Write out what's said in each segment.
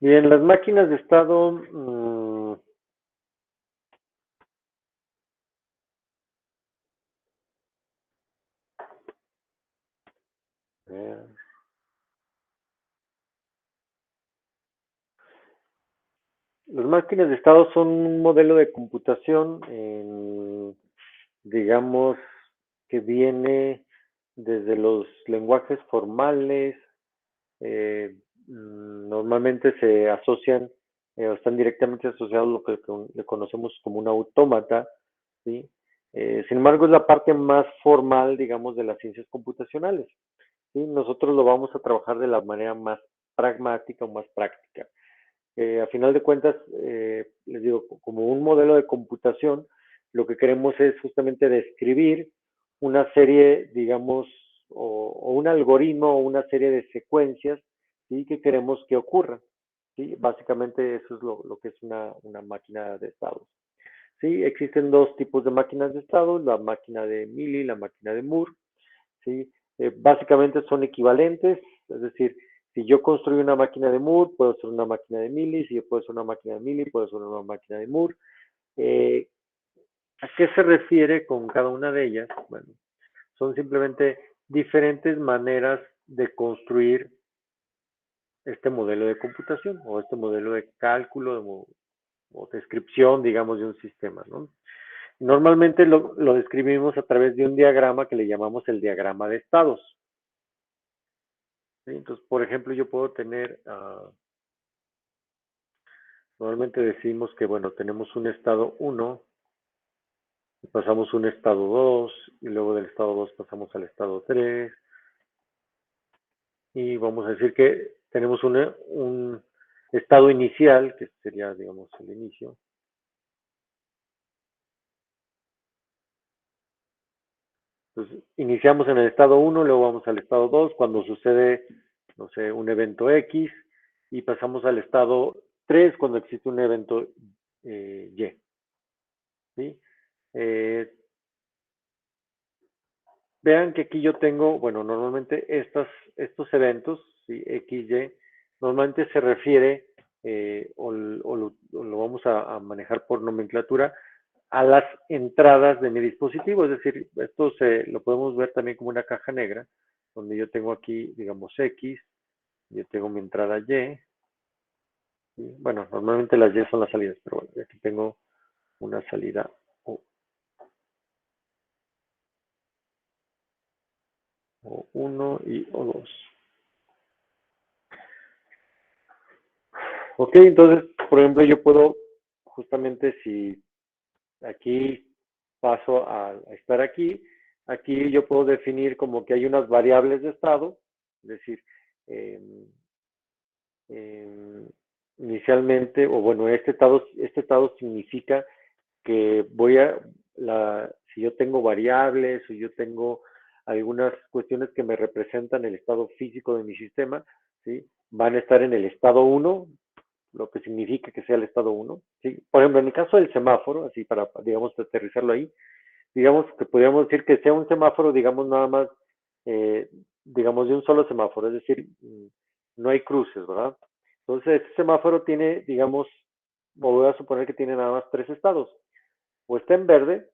Bien, las máquinas de estado, ver, las máquinas de estado son un modelo de computación, digamos, que viene desde los lenguajes formales. Normalmente se asocian o están directamente asociados a lo que le conocemos como un autómata, ¿sí? Sin embargo, es la parte más formal, digamos, de las ciencias computacionales, ¿sí? Nosotros lo vamos a trabajar de la manera más pragmática o más práctica. A final de cuentas, les digo, como un modelo de computación, lo que queremos es justamente describir una serie, digamos, o un algoritmo o una serie de secuencias, ¿sí? Que queremos que ocurra, ¿sí? Básicamente eso es lo que es una máquina de estados. Sí, existen dos tipos de máquinas de estados, la máquina de Milli y la máquina de Moore. ¿Sí? Básicamente son equivalentes, es decir, si yo construyo una máquina de Moore, puedo hacer una máquina de Milli, si yo puedo hacer una máquina de Milli, puedo hacer una máquina de Moore. Eh, ¿A qué se refiere con cada una de ellas? Bueno, son simplemente diferentes maneras de construir este modelo de computación o este modelo de cálculo o descripción, digamos, de un sistema, ¿no? Normalmente lo describimos a través de un diagrama que le llamamos el diagrama de estados. ¿Sí? Entonces, por ejemplo, yo puedo tener, normalmente decimos que, bueno, tenemos un estado 1, pasamos un estado 2, y luego del estado 2 pasamos al estado 3, y vamos a decir que tenemos un estado inicial, que sería, digamos, el inicio. Entonces, iniciamos en el estado 1, luego vamos al estado 2, cuando sucede, no sé, un evento X, y pasamos al estado 3 cuando existe un evento Y. ¿Sí? Eh, Vean que aquí yo tengo, bueno, normalmente estos eventos, ¿sí? X, Y, normalmente se refiere, o lo vamos a manejar por nomenclatura, a las entradas de mi dispositivo. Es decir, esto lo podemos ver también como una caja negra, donde yo tengo aquí, digamos, X, yo tengo mi entrada Y, ¿sí? Bueno, normalmente las Y son las salidas, pero bueno, aquí tengo una salida O1 y O2. Ok, entonces, por ejemplo, yo puedo, justamente si aquí paso a estar aquí yo puedo definir como que hay unas variables de estado, es decir, eh, eh, inicialmente, o bueno, este estado significa que si yo tengo variables o yo tengo algunas cuestiones que me representan el estado físico de mi sistema, ¿sí? Van a estar en el estado 1, lo que significa que sea el estado 1. ¿Sí? Por ejemplo, en el caso del semáforo, así para, digamos, aterrizarlo ahí, digamos que podríamos decir que sea un semáforo, digamos, nada más, eh, digamos, de un solo semáforo, es decir, no hay cruces, ¿verdad? Entonces, este semáforo tiene, digamos, voy a suponer que tiene nada más tres estados, o está en verde,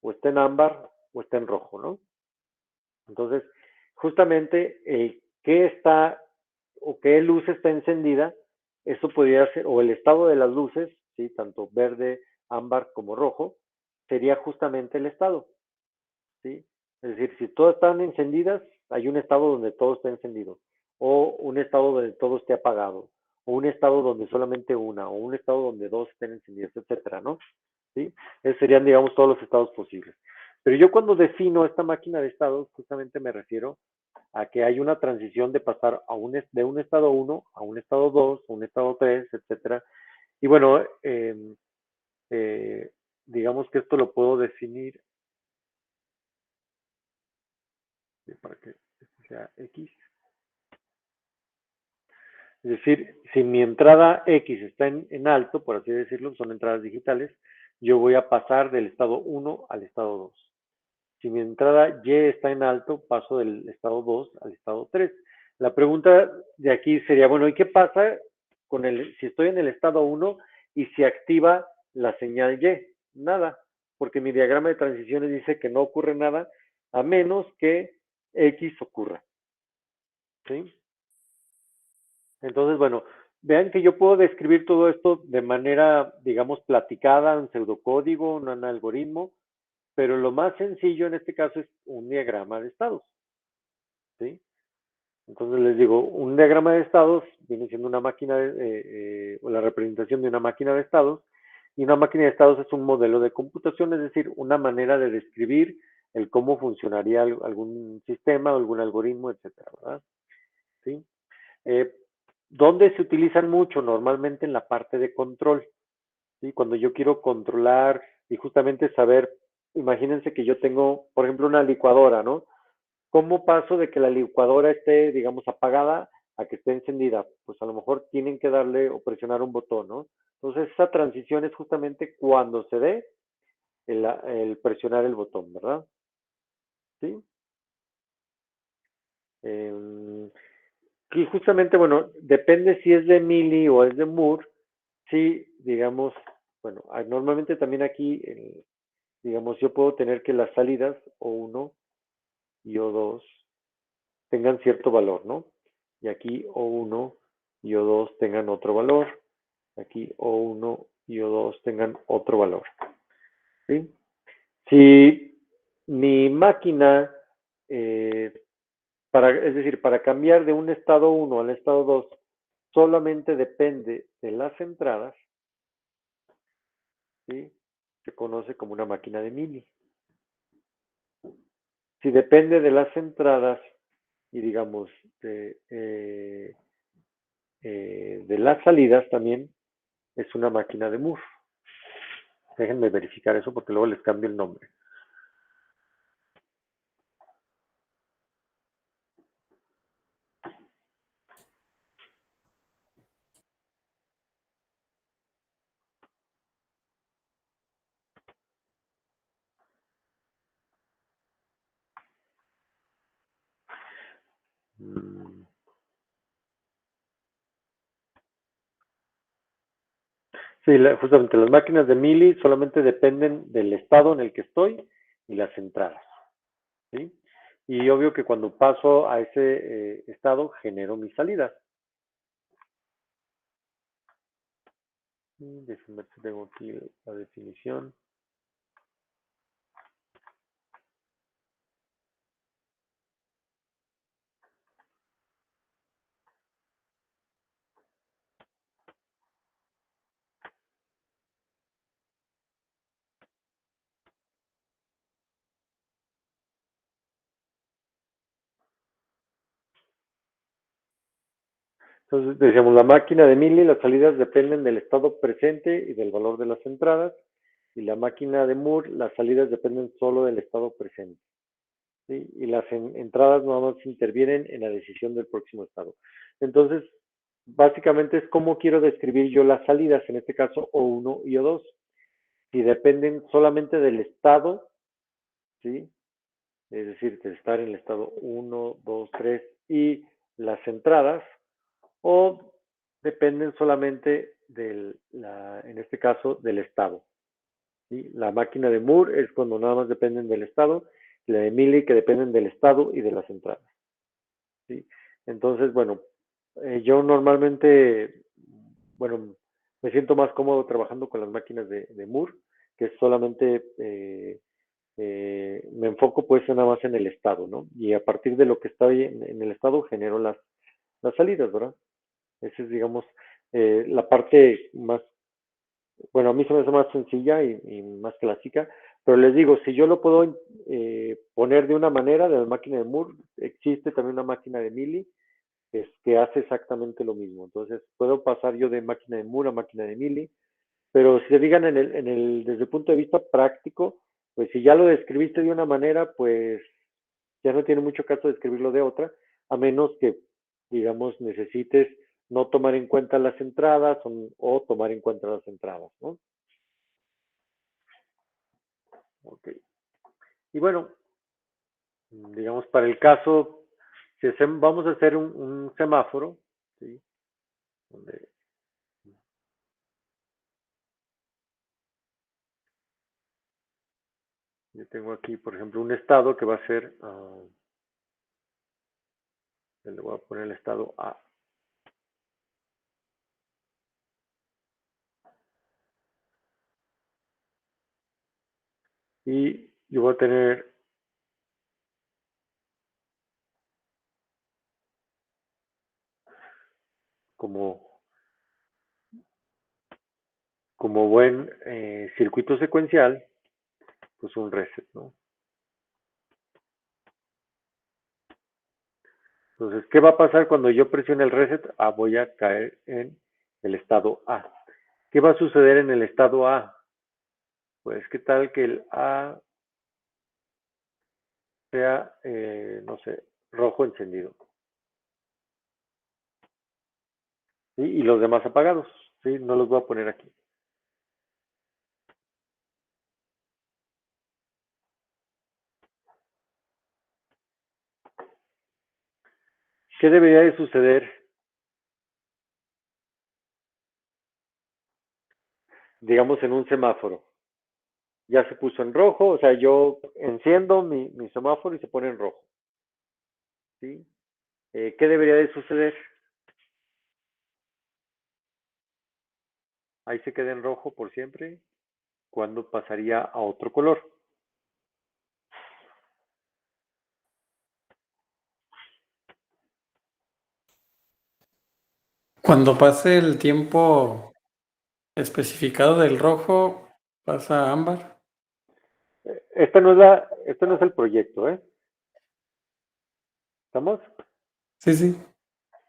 o está en ámbar, o está en rojo, ¿no? Entonces, justamente qué está o qué luz está encendida, eso podría ser, o el estado de las luces, ¿sí? Tanto verde, ámbar como rojo, sería justamente el estado, ¿sí? Es decir, si todas están encendidas, hay un estado donde todo está encendido, o un estado donde todo esté apagado, o un estado donde solamente una, o un estado donde dos estén encendidas, etcétera, ¿no? ¿Sí? Esos serían, digamos, todos los estados posibles. Pero yo cuando defino esta máquina de estados, justamente me refiero a que hay una transición de pasar de un estado 1 a un estado 2, a un estado 3, etcétera. Y bueno, eh, digamos que esto lo puedo definir para que sea X. Es decir, si mi entrada X está en alto, por así decirlo, son entradas digitales, yo voy a pasar del estado 1 al estado 2. Si mi entrada Y está en alto, paso del estado 2 al estado 3. La pregunta de aquí sería, bueno, ¿y qué pasa si estoy en el estado 1 y se activa la señal Y, nada, porque mi diagrama de transiciones dice que no ocurre nada a menos que X ocurra, ¿sí? Entonces, bueno, vean que yo puedo describir todo esto de manera, digamos, platicada, un pseudocódigo, un algoritmo, pero lo más sencillo en este caso es un diagrama de estados, ¿sí? Entonces les digo, un diagrama de estados viene siendo una máquina, o la representación de una máquina de estados, y una máquina de estados es un modelo de computación, es decir, una manera de describir el cómo funcionaría algún sistema, algún algoritmo, etcétera, ¿verdad? ¿Sí? Eh, ¿Dónde se utilizan mucho? Normalmente en la parte de control, ¿sí? Cuando yo quiero controlar y justamente saber, imagínense que yo tengo, por ejemplo, una licuadora, ¿no? ¿Cómo paso de que la licuadora esté, digamos, apagada a que esté encendida? Pues a lo mejor tienen que darle o presionar un botón, ¿no? Entonces esa transición es justamente cuando se dé el presionar el botón, ¿verdad? ¿Sí? Eh, y justamente, bueno, depende si es de Milli o es de Moore, sí, digamos, bueno, normalmente también aquí, digamos, yo puedo tener que las salidas O1 y O2 tengan cierto valor, ¿no? Y aquí O1 y O2 tengan otro valor, aquí O1 y O2 tengan otro valor, ¿sí? Si mi máquina, eh, es decir, para cambiar de un estado 1 al estado 2, solamente depende de las entradas, ¿sí? Se conoce como una máquina de Mini. Si depende de las entradas y digamos de las salidas también, es una máquina de Moore. Déjenme verificar eso porque luego les cambio el nombre. Mm, Sí, justamente las máquinas de Mili solamente dependen del estado en el que estoy y las entradas, ¿sí? Y obvio que cuando paso a ese estado genero mis salidas. Déjenme ver si tengo aquí la definición. Entonces, decíamos, la máquina de Mili, las salidas dependen del estado presente y del valor de las entradas, y la máquina de Moore, las salidas dependen solo del estado presente, ¿sí? Y las entradas nada más intervienen en la decisión del próximo estado. Entonces, básicamente es cómo quiero describir yo las salidas, en este caso O1 y O2. Si dependen solamente del estado, ¿sí? Es decir, de estar en el estado 1, 2, 3 y las entradas, o dependen solamente en este caso, del estado, ¿sí? La máquina de Moore es cuando nada más dependen del estado, y la de Milli que dependen del estado y de las entradas, ¿sí? Entonces, bueno, yo normalmente, bueno, me siento más cómodo trabajando con las máquinas de Moore, que es solamente, me enfoco pues nada más en el estado, ¿no? Y a partir de lo que está en el estado genero las salidas, ¿verdad? Esa es, digamos, la parte más, bueno, a mí se me hace más sencilla y más clásica, pero les digo, si yo lo puedo poner de una manera, de la máquina de Moore, existe también una máquina de Milli que hace exactamente lo mismo. Entonces, puedo pasar yo de máquina de Moore a máquina de Milli, pero si se digan desde el punto de vista práctico, pues si ya lo describiste de una manera, pues ya no tiene mucho caso describirlo de otra, a menos que, digamos, necesites no tomar en cuenta las entradas o tomar en cuenta las entradas, ¿no? Ok. Y bueno, digamos, para el caso, si vamos a hacer un semáforo, ¿sí? Donde Yo tengo aquí, por ejemplo, un estado que va a ser, le voy a poner el estado A. Y yo voy a tener como, como buen circuito secuencial, pues un reset, ¿no? Entonces, ¿qué va a pasar cuando yo presione el reset? Voy a caer en el estado A. ¿Qué va a suceder en el estado A? Pues, ¿qué tal que el A sea, no sé, rojo encendido? ¿Sí? Y los demás apagados, ¿sí? No los voy a poner aquí. ¿Qué debería de suceder, digamos, en un semáforo? Ya se puso en rojo, o sea, yo enciendo mi semáforo y se pone en rojo, ¿sí? ¿Qué debería de suceder? Ahí se queda en rojo por siempre. ¿Cuándo pasaría a otro color? Cuando pase el tiempo especificado del rojo, pasa a ámbar. Esto no es el proyecto, ¿eh? ¿Estamos? Sí, sí.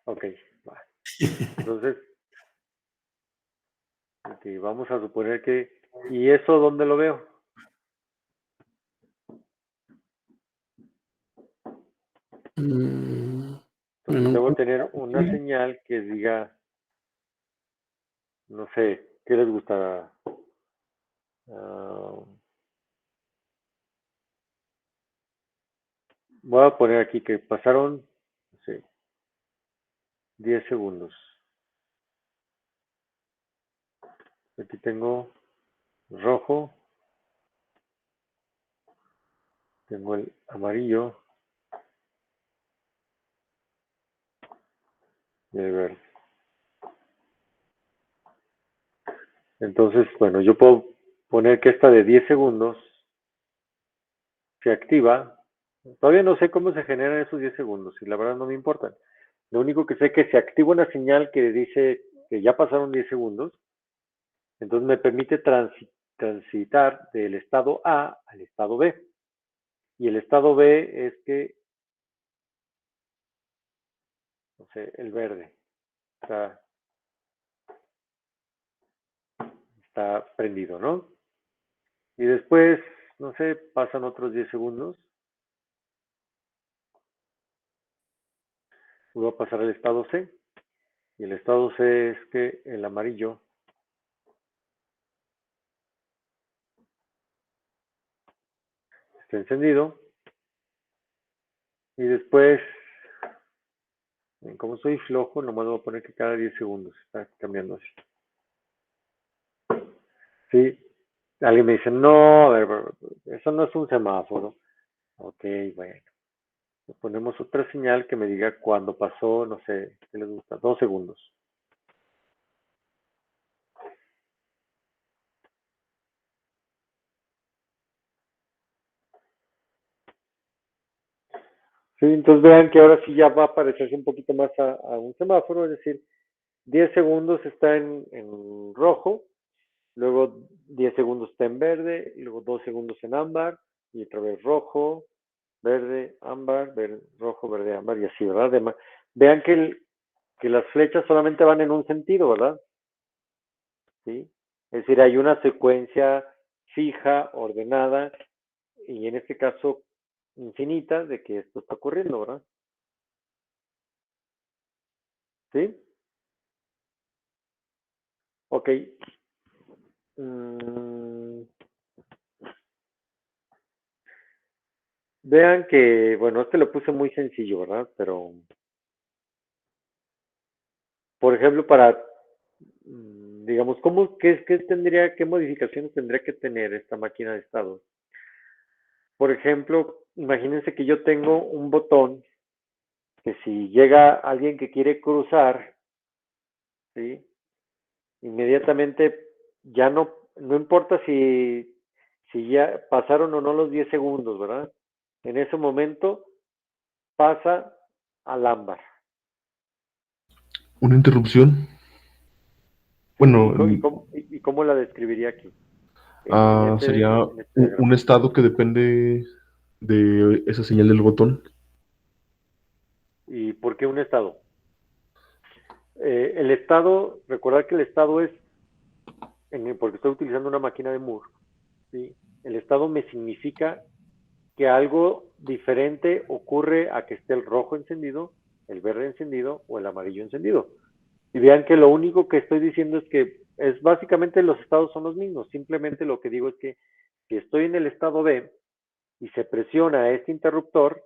Ok, va. Entonces, okay, vamos a suponer que, ¿y eso dónde lo veo? En Entonces un debo punto. tener una señal que diga, no sé, ¿qué les gusta? Uh, Voy a poner aquí que pasaron, no sé, 10 segundos. Aquí tengo rojo, tengo el amarillo y el verde. Entonces, bueno, yo puedo poner que esta de 10 segundos se activa. Todavía no sé cómo se generan esos 10 segundos y la verdad no me importa. Lo único que sé es que se activa una señal que dice que ya pasaron 10 segundos, entonces me permite transitar del estado A al estado B. Y el estado B es que, no sé, el verde está, está prendido, ¿no? Y después, no sé, pasan otros 10 segundos, voy a pasar al estado C. Y el estado C es que el amarillo está encendido. Y después, como soy flojo, nomás voy a poner que cada 10 segundos está cambiando así. Sí, alguien me dice, no, a ver, eso no es un semáforo. Ok, bueno. Le ponemos otra señal que me diga cuándo pasó, no sé, ¿qué les gusta? 2 segundos. Sí, entonces vean que ahora sí ya va a parecerse un poquito más a un semáforo, es decir, 10 segundos está en rojo, luego 10 segundos está en verde, y luego 2 segundos en ámbar, y otra vez rojo, verde, ámbar, verde, rojo, verde, ámbar, y así, ¿verdad? Vean que las flechas solamente van en un sentido, ¿verdad? ¿Sí? Es decir, hay una secuencia fija, ordenada, y en este caso infinita de que esto está ocurriendo, ¿verdad? ¿Sí? Ok. Mm, Vean que, bueno, este lo puse muy sencillo, ¿verdad? Pero, por ejemplo, para, digamos, ¿qué tendría, qué modificaciones tendría que tener esta máquina de estados? Por ejemplo, imagínense que yo tengo un botón que si llega alguien que quiere cruzar, ¿sí? Inmediatamente ya no importa si ya pasaron o no los 10 segundos, ¿verdad? En ese momento pasa al ámbar. Una interrupción. ¿Sí? Bueno, Y cómo la describiría aquí? En sería este un diagrama. estado que depende de esa señal del botón. ¿Y por qué un estado? El estado, recordar que el estado es, porque estoy utilizando una máquina de Moore, ¿sí? El estado me significa que algo diferente ocurre a que esté el rojo encendido, el verde encendido o el amarillo encendido. Y vean que lo único que estoy diciendo es que es básicamente los estados son los mismos. Simplemente lo que digo es que si estoy en el estado B y se presiona este interruptor,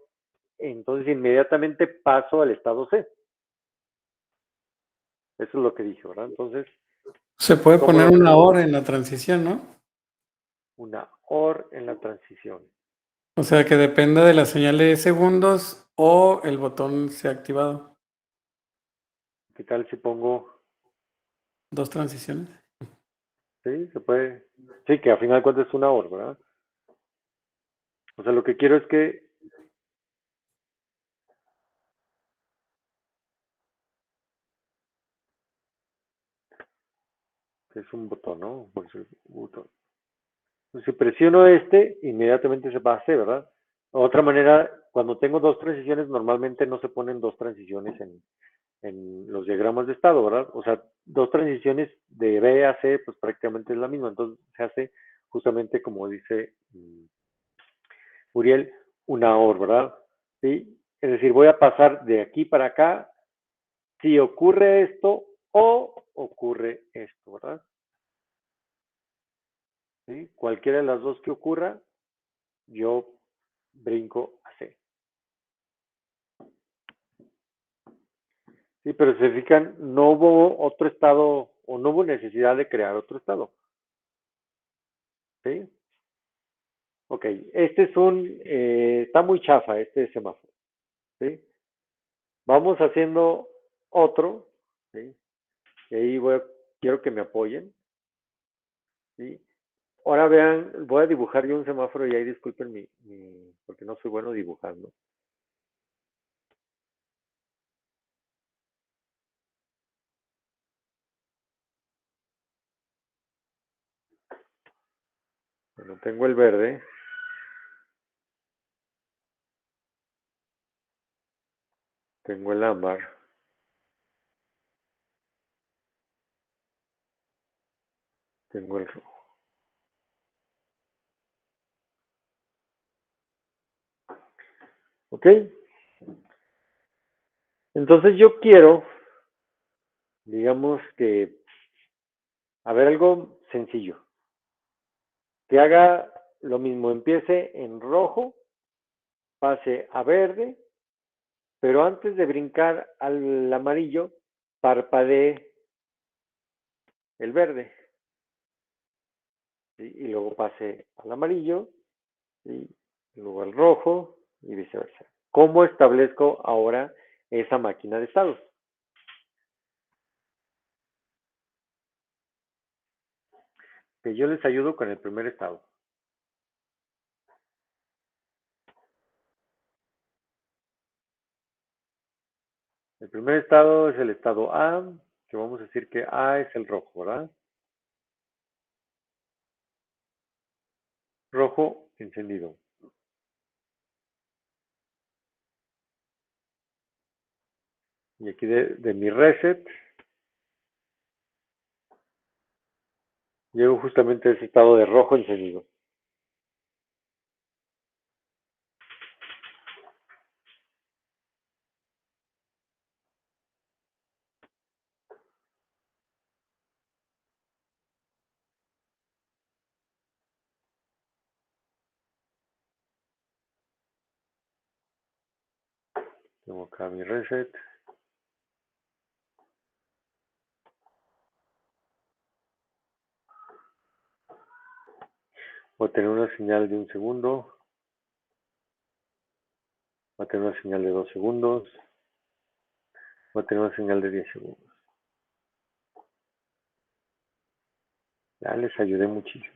entonces inmediatamente paso al estado C. Eso es lo que dije, ¿verdad? Entonces, Se puede ¿cómo poner lo una escribo? hora en la transición, ¿no? Una OR en la transición. O sea, que dependa de la señal de segundos o el botón sea activado. ¿Qué tal si pongo, Dos transiciones. sí, se puede, sí, que a final de cuentas es una OR, ¿verdad? O sea, lo que quiero es que es un botón, ¿no? Por eso es un botón. Si presiono este, inmediatamente se va a C, ¿verdad? Otra manera, cuando tengo dos transiciones, normalmente no se ponen dos transiciones en los diagramas de estado, ¿verdad? O sea, dos transiciones de B a C, pues prácticamente es la misma. Entonces se hace justamente como dice Uriel, una OR, ¿verdad? ¿Sí? Es decir, voy a pasar de aquí para acá si ocurre esto o ocurre esto, ¿verdad? ¿Sí? Cualquiera de las dos que ocurra, yo brinco a C. Sí, pero se fijan, no hubo otro estado o no hubo necesidad de crear otro estado. ¿Sí? Ok, este es está muy chafa este semáforo. ¿Sí? Vamos haciendo otro. ¿Sí? Y ahí quiero que me apoyen. ¿Sí? Ahora vean, voy a dibujar yo un semáforo y ahí disculpen porque no soy bueno dibujando. Bueno, tengo el verde, tengo el ámbar, tengo el rojo. ¿Ok? Entonces yo quiero, digamos que, a ver, algo sencillo. Que haga lo mismo, empiece en rojo, pase a verde, pero antes de brincar al amarillo, parpadee el verde, ¿sí? Y luego pase al amarillo, ¿sí? Y luego al rojo y viceversa. ¿Cómo establezco ahora esa máquina de estados? Que yo les ayudo con el primer estado. El primer estado es el estado A, que vamos a decir que A es el rojo, ¿verdad? Rojo encendido. Y aquí de mi reset, llego justamente a ese estado de rojo encendido. Tengo acá mi reset. Voy a tener una señal de un segundo. Voy a tener una señal de 2 segundos. Voy a tener una señal de 10 segundos. Ya les ayudé muchísimo.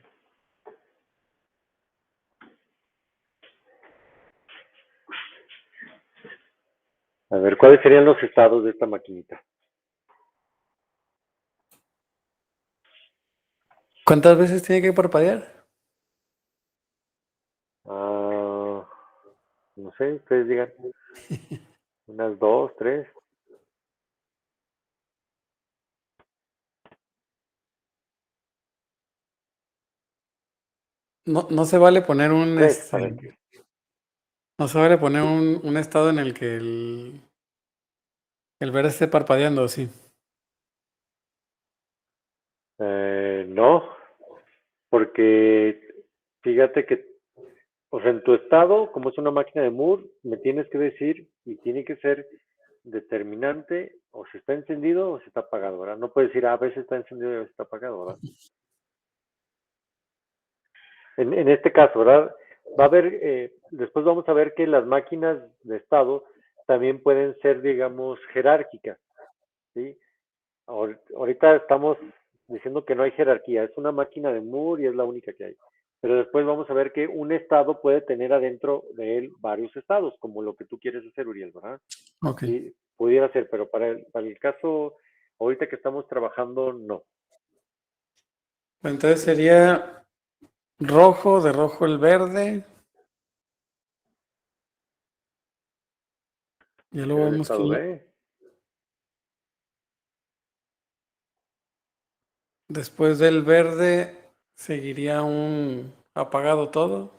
A ver, ¿cuáles serían los estados de esta maquinita? ¿Cuántas veces tiene que parpadear? No sé, ustedes digan. Unas 2, 3. No se vale poner un 3 está bien. no se vale poner un estado en el que el verde esté parpadeando, sí. No, porque fíjate que, o sea, en tu estado, como es una máquina de Moore, me tienes que decir y tiene que ser determinante o si está encendido o si está apagado, ¿verdad? No puedes decir a veces está encendido y a veces está apagado, ¿verdad? En este caso, ¿verdad? Va a haber, después vamos a ver que las máquinas de estado también pueden ser, digamos, jerárquicas, ¿sí? Ahorita estamos diciendo que no hay jerarquía, es una máquina de Moore y es la única que hay. Pero después vamos a ver que un estado puede tener adentro de él varios estados, como lo que tú quieres hacer, Uriel, ¿verdad? Ok. Sí, pudiera ser, pero para el caso ahorita que estamos trabajando, no. Entonces sería rojo, de rojo el verde. Ya luego Sería el vemos estado que B, después del verde seguiría un apagado todo.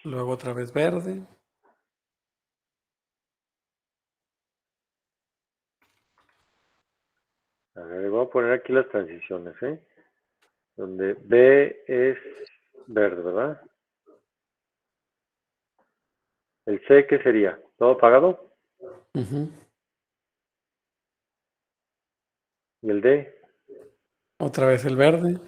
Luego otra vez verde. a ver, voy a poner aquí las transiciones, ¿eh? Donde B es verde, ¿verdad? El C, ¿qué sería? ¿Todo apagado? Ujú. ¿Y el D? Otra vez el verde.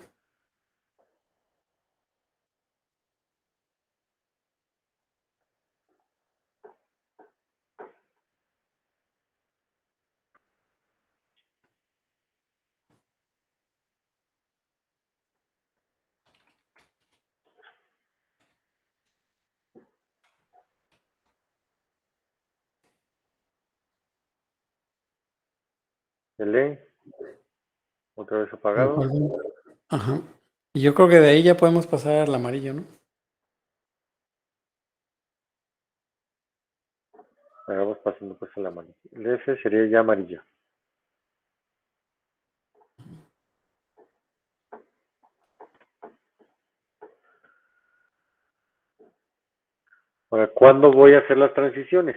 ¿El E? ¿Otra vez apagado? Ajá. Y yo creo que de ahí ya podemos pasar al amarillo, ¿no? Ahora vamos pasando pues a la mano. El F sería ya amarillo. Ahora, ¿cuándo voy a hacer las transiciones?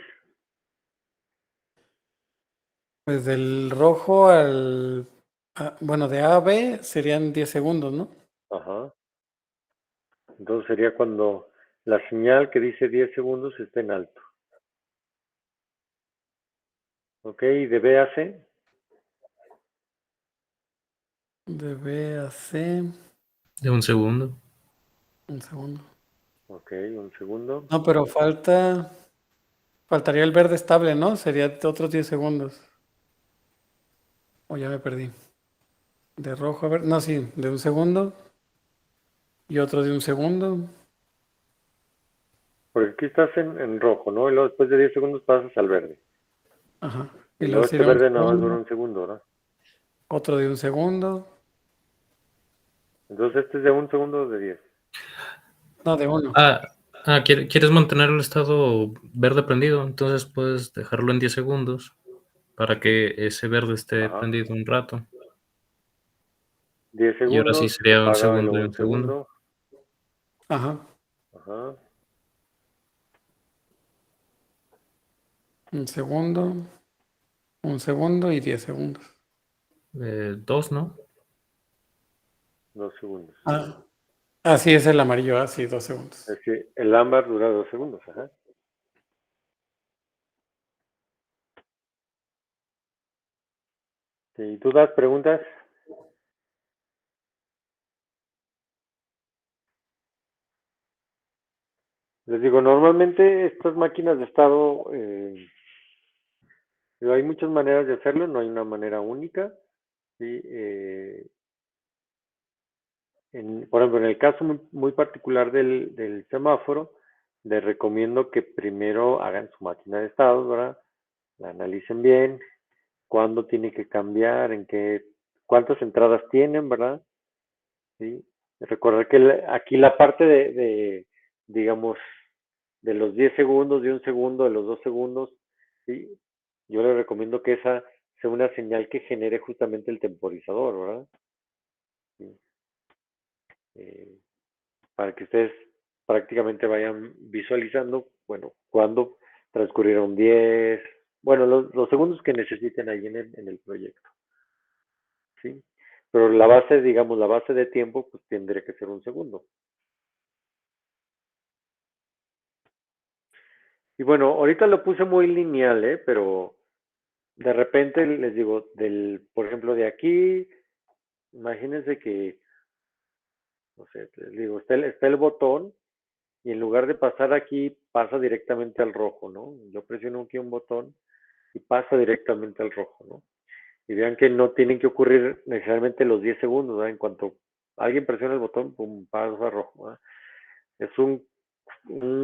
Pues del rojo bueno, de A a B serían 10 segundos, ¿no? Ajá. Entonces sería cuando la señal que dice 10 segundos esté en alto. Ok, y de B a C. De B a C, De un segundo. un segundo. Ok, un segundo. No, pero faltaría el verde estable, ¿no? Sería de otros 10 segundos. O ya me perdí. De rojo a ver, no, sí, de un segundo y otro de un segundo. Porque aquí estás en rojo, ¿no? Y luego después de 10 segundos pasas al verde. Ajá. Y Y luego luego este sería un verde nada más dura segundo, un segundo, ¿verdad? otro de un segundo. Entonces este es de un segundo o de 10. No, de uno. ¿Quieres mantener el estado verde prendido? Entonces puedes dejarlo en 10 segundos para que ese verde esté Ajá. prendido un rato. 10 Y ahora sí segundos, se sería un apaga y segundo y luego un un segundo. segundo. Ajá. Ajá. Un segundo y 10 segundos. 2, ¿no? 2 segundos. Sí, es el amarillo, sí, 2 segundos. Es que el ámbar dura 2 segundos, ajá. Sí, ¿dudas, preguntas? Les digo, normalmente estas máquinas de estado, hay muchas maneras de hacerlo, no hay una manera única, ¿sí? Por ejemplo, en el caso muy particular del semáforo, les recomiendo que primero hagan su máquina de estados, ¿verdad? La analicen bien, cuándo tiene que cambiar, cuántas entradas tienen, ¿verdad? ¿Sí? Recordar que aquí la parte digamos, de los 10 segundos, de un segundo, de los 2 segundos, ¿sí? Yo les recomiendo que esa sea una señal que genere justamente el temporizador, ¿verdad? Sí. Eh, para que ustedes prácticamente vayan visualizando, bueno, cuándo transcurrieron 10, bueno, los segundos que necesiten ahí en el proyecto, ¿sí? Pero la base, digamos, la base de tiempo, pues tendría que ser un segundo. Y bueno, ahorita lo puse muy lineal, ¿eh? Pero de repente les digo, por ejemplo, de aquí, imagínense que, no sé, les digo, está el botón y en lugar de pasar aquí, pasa directamente al rojo, ¿no? Yo presiono aquí un botón y pasa directamente al rojo, ¿no? Y vean que no tienen que ocurrir necesariamente los 10 segundos, ¿verdad? En cuanto alguien presiona el botón, pum, pasa a rojo, ¿verdad? Es un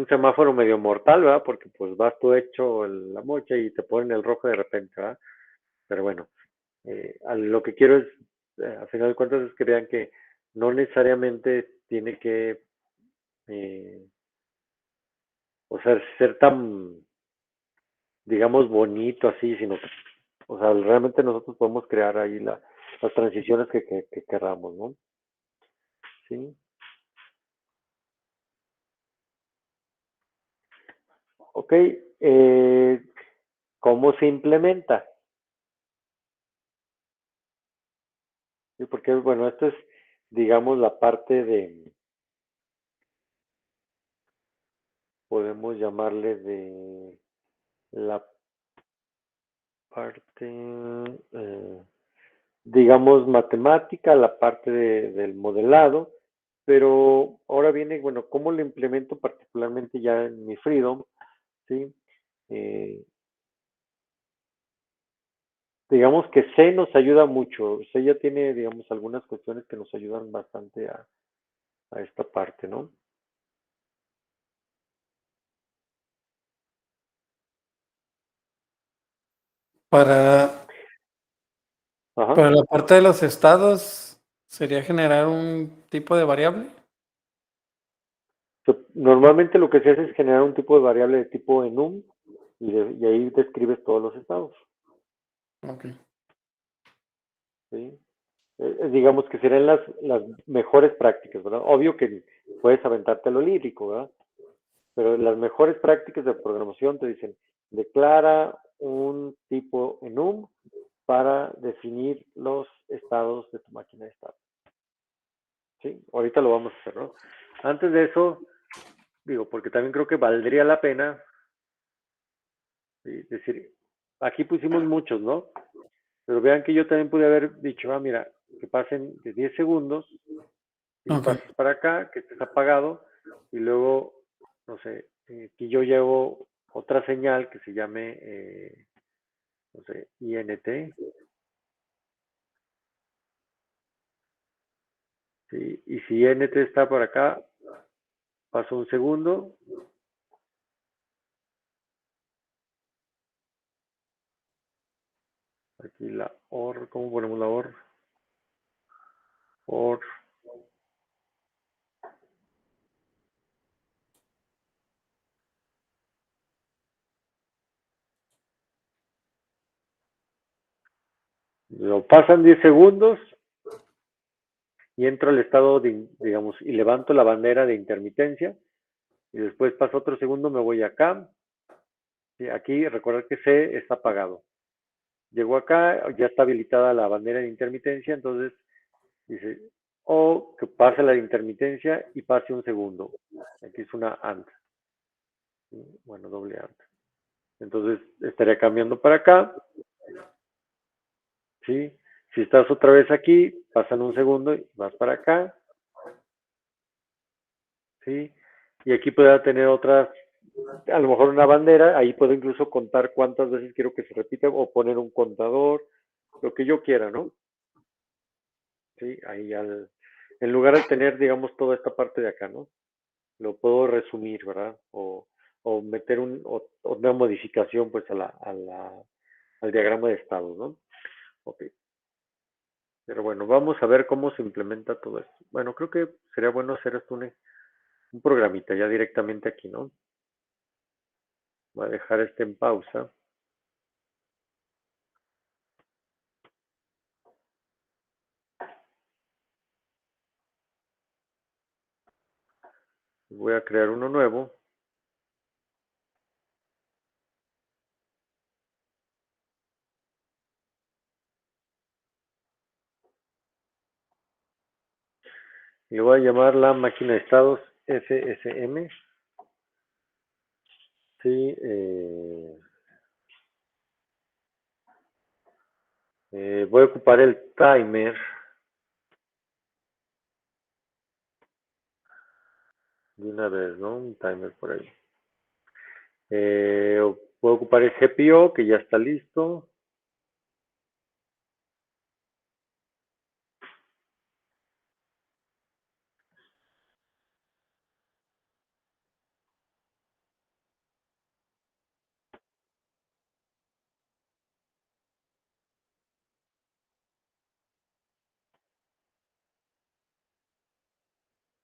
semáforo medio mortal, ¿verdad? Porque pues vas tú hecho la mocha y te ponen el rojo de repente, ¿verdad? Pero bueno, lo que quiero es, al final de cuentas, es que vean que no necesariamente tiene que, eh, o sea, ser tan, digamos, bonito así, sino que, o sea, realmente nosotros podemos crear ahí las transiciones que queramos, ¿no? Sí. Ok, ¿cómo se implementa? Sí, porque, bueno, esto es, digamos, la parte podemos llamarle de la parte, digamos, matemática, la parte del modelado, pero ahora viene, bueno, ¿cómo lo implemento particularmente ya en mi Freedom? ¿Sí? Eh, digamos que C nos ayuda mucho, C ya tiene, digamos, algunas cuestiones que nos ayudan bastante a esta parte, ¿no? Para, Ajá. para la parte de los estados, ¿sería generar un tipo de variable? Normalmente lo que se hace es generar un tipo de variable de tipo enum y ahí describes todos los estados, Ok. ¿sí? Digamos que serían las mejores prácticas, ¿verdad? Obvio que puedes aventarte lo lírico, ¿verdad? Pero las mejores prácticas de programación te dicen, declara un tipo enum para definir los estados de tu máquina de estado. ¿Sí? Ahorita lo vamos a hacer, ¿no? Antes de eso, digo, porque también creo que valdría la pena, ¿sí? Decir, aquí pusimos muchos, ¿no? Pero vean que yo también pude haber dicho, mira, que pasen de 10 segundos y Ok. pasas para acá, que estés apagado, y luego, no sé, aquí yo llevo otra señal que se llame, no sé, INT, ¿sí? Y si INT está por acá, paso un segundo, aquí la OR, ¿cómo ponemos la OR? OR, lo pasan 10 segundos y entro al estado de, digamos, y levanto la bandera de intermitencia, y después paso otro segundo, me voy acá, y aquí recordar que C está apagado. Llegó acá, ya está habilitada la bandera de intermitencia, entonces dice, o que pase la intermitencia y pase un segundo. Aquí es una AND, ¿sí? Bueno, doble AND. Entonces estaría cambiando para acá, ¿sí? Si estás otra vez aquí, pasan un segundo y vas para acá, ¿sí? Y aquí puede tener otras, a lo mejor una bandera, ahí puedo incluso contar cuántas veces quiero que se repita o poner un contador, lo que yo quiera, ¿no? Sí, ahí en lugar de tener, digamos, toda esta parte de acá, ¿no? Lo puedo resumir, ¿verdad? O meter una modificación, pues, al diagrama de estado, ¿no? Ok. Pero bueno, vamos a ver cómo se implementa todo esto. Bueno, creo que sería bueno hacer esto un programita ya directamente aquí, ¿no? Voy a dejar este en pausa. Voy a crear uno nuevo. Y le voy a llamar la máquina de estados FSM. Sí, voy a ocupar el timer. De una vez, ¿no? Un timer por ahí. Voy a ocupar el GPO, que ya está listo.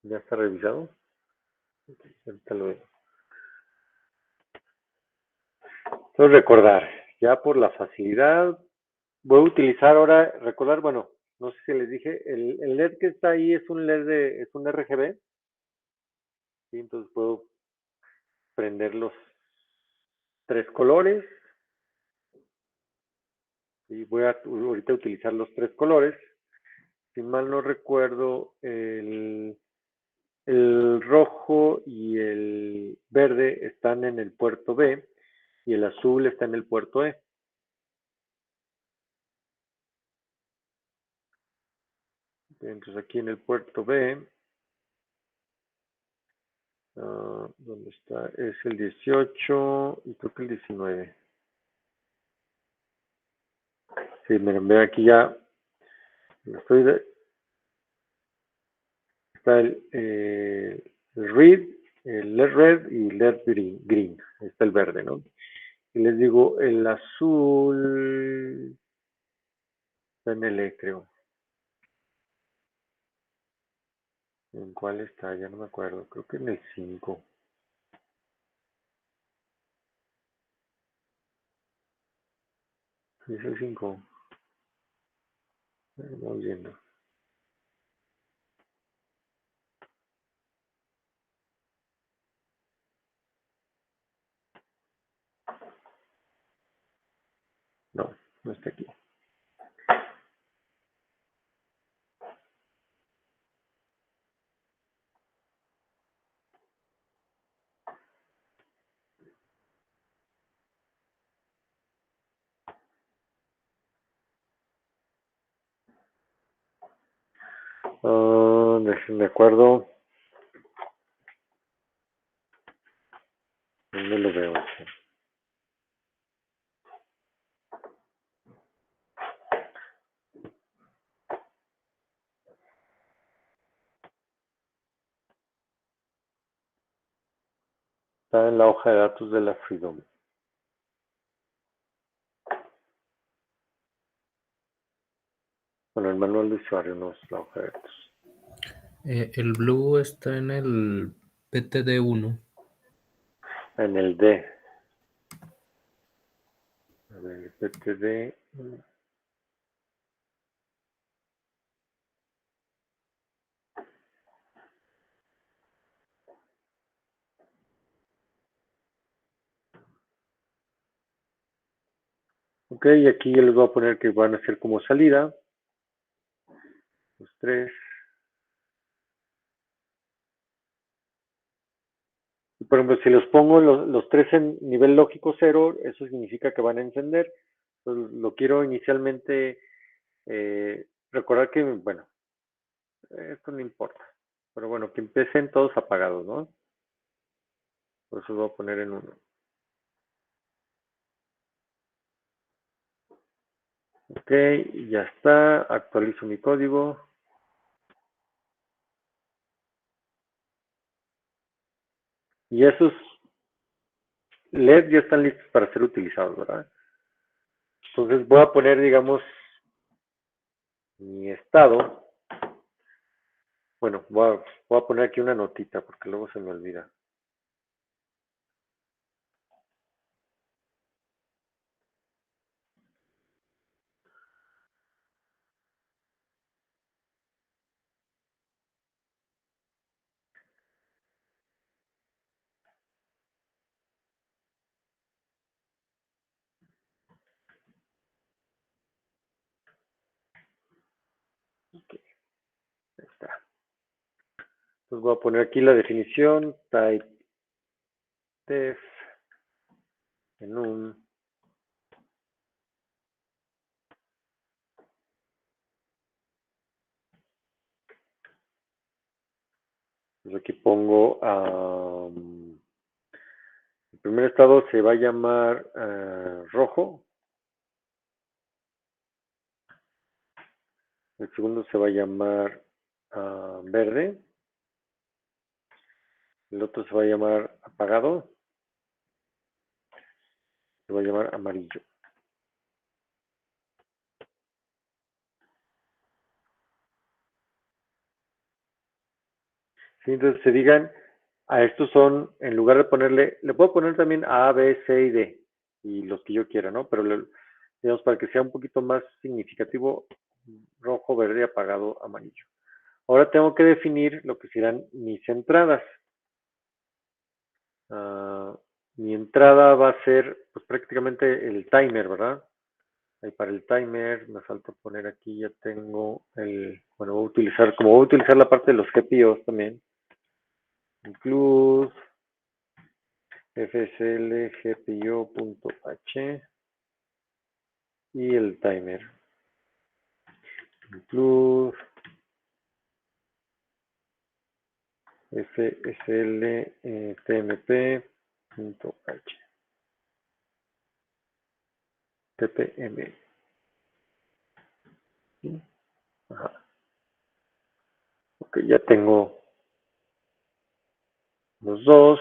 Ya está revisado. Ahorita lo veo. Entonces recordar, ya por la facilidad, voy a utilizar ahora, recordar, bueno, no sé si les dije, el LED que está ahí es un LED es un RGB, ¿sí? Entonces puedo prender los tres colores y voy a ahorita utilizar los tres colores. Si mal no recuerdo, el rojo y el verde están en el puerto B y el azul está en el puerto E. Entonces aquí en el puerto B, ¿dónde está? Es el 18 y creo que el 19. Sí, miren, vean aquí ya, está el red, el LED red y LED green. Ahí está el verde, ¿no? Y les digo, el azul está en el E, creo. ¿En cuál está? Ya no me acuerdo. Creo que en el 5. ¿Sí es el 5? Vamos viendo. No, no está aquí. Me acuerdo. ¿Dónde lo veo? Está en la hoja de datos de la Freedom. Bueno, el manual de usuario no es la hoja de datos. El blue está en el PTD1. En el D. A ver, el PTD. Ok, y aquí yo les voy a poner que van a ser como salida. Los tres. Y por ejemplo, si los pongo los tres en nivel lógico 0, eso significa que van a encender. Entonces, lo quiero inicialmente Recordar que, bueno, esto no importa, pero bueno, que empiecen todos apagados, ¿no? Por eso lo voy a poner en 1. Ok, ya está, actualizo mi código. Y esos LED ya están listos para ser utilizados, ¿verdad? Entonces voy a poner, digamos, mi estado. Bueno, voy a poner aquí una notita porque luego se me olvida. Ok, ahí está. Entonces voy a poner aquí la definición, type def en un. Pues aquí pongo, el primer estado se va a llamar rojo, el segundo se va a llamar verde, el otro se va a llamar apagado, se va a llamar amarillo. Sí, entonces se digan, a estos son, en lugar de ponerle, le puedo poner también A, B, C y D, y los que yo quiera, ¿no? Pero digamos, para que sea un poquito más significativo, rojo, verde, apagado, amarillo. Ahora tengo que definir lo que serán mis entradas. Mi entrada va a ser, pues prácticamente el timer, ¿verdad? Ahí para el timer, me falta poner aquí, ya tengo bueno, voy a utilizar, como voy a utilizar la parte de los GPIOs también, include fsl gpio.h y el timer, include fsl tmp.h tpm. Ajá. Ok, ya tengo los dos.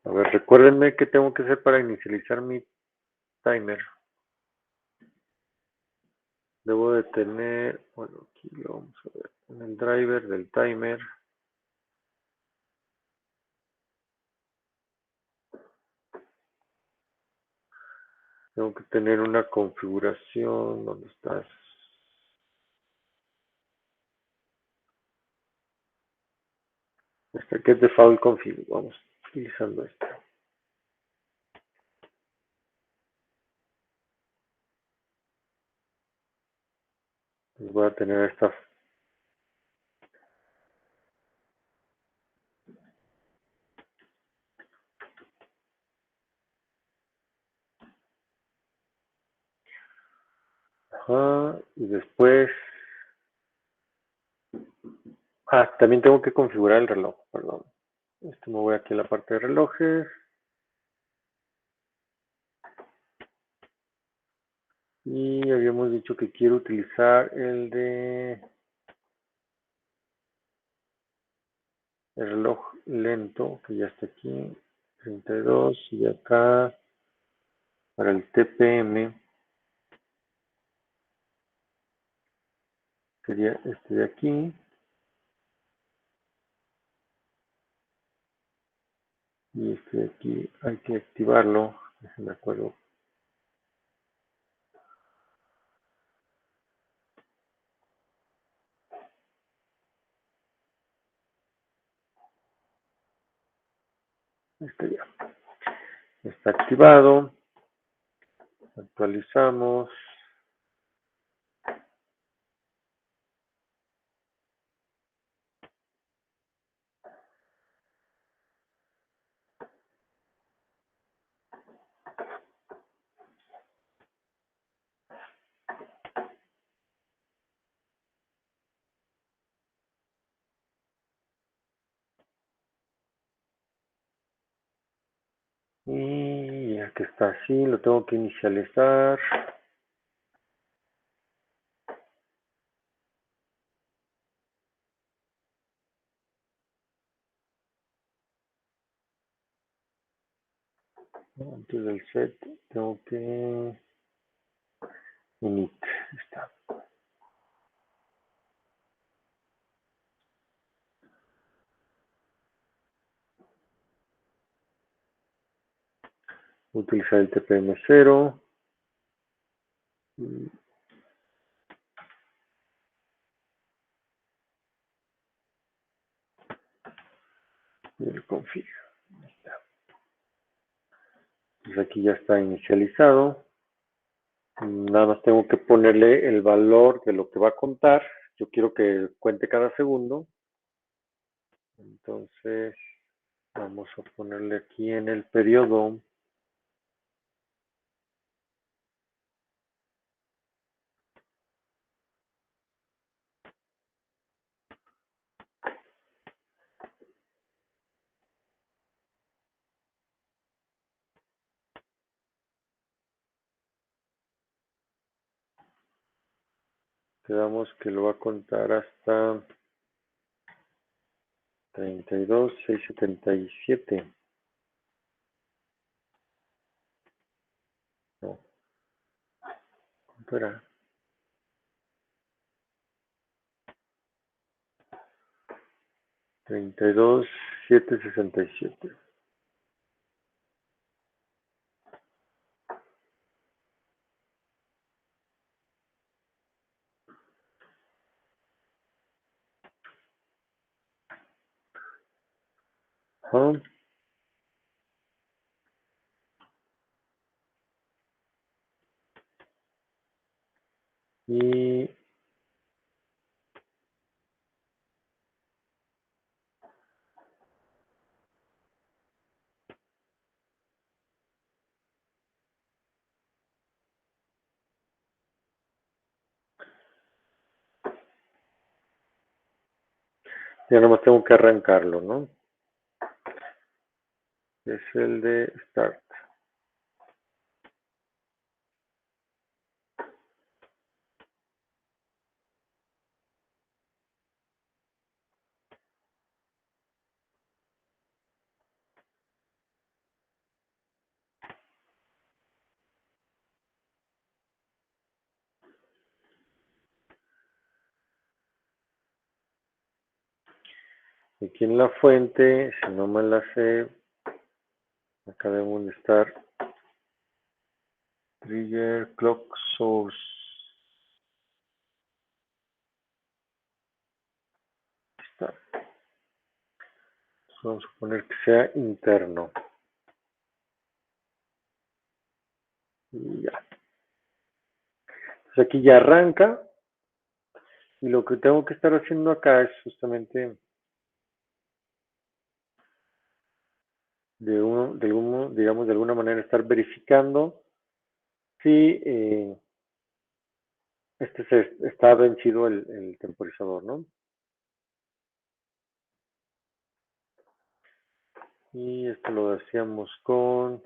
A ver, recuérdenme qué tengo que hacer para inicializar mi timer. Debo de tener, bueno, aquí lo vamos a ver, en el driver del timer. Tengo que tener una configuración, ¿dónde estás? Esta que es default config, vamos utilizando esta. Pues voy a tener esta. Ajá, y después, también tengo que configurar el reloj, perdón. Me voy aquí a la parte de relojes. Y habíamos dicho que quiero utilizar el reloj lento, que ya está aquí, 32, y acá para el TPM sería este de aquí. Y este de aquí hay que activarlo, me acuerdo. Este ya está activado. Actualizamos. Y ya que está así, lo tengo que inicializar. Antes del set, tengo que init. Está. Utilizar el TPM0. Y el config. Pues aquí ya está inicializado. Nada más tengo que ponerle el valor de lo que va a contar. Yo quiero que cuente cada segundo. Entonces, vamos a ponerle aquí en el periodo. Quedamos que lo va a contar hasta 32,677. No, ¿cuánto era? 32,767. Ajá. Y ya nomás tengo que arrancarlo, ¿no? Es el de Start. Aquí en la fuente, si no me la sé, acá debo de estar Trigger Clock Source. Está. Vamos a poner que sea interno. Y ya. Entonces aquí ya arranca. Y lo que tengo que estar haciendo acá es justamente digamos, de alguna manera estar verificando si está vencido el temporizador, ¿no? Y esto lo hacíamos con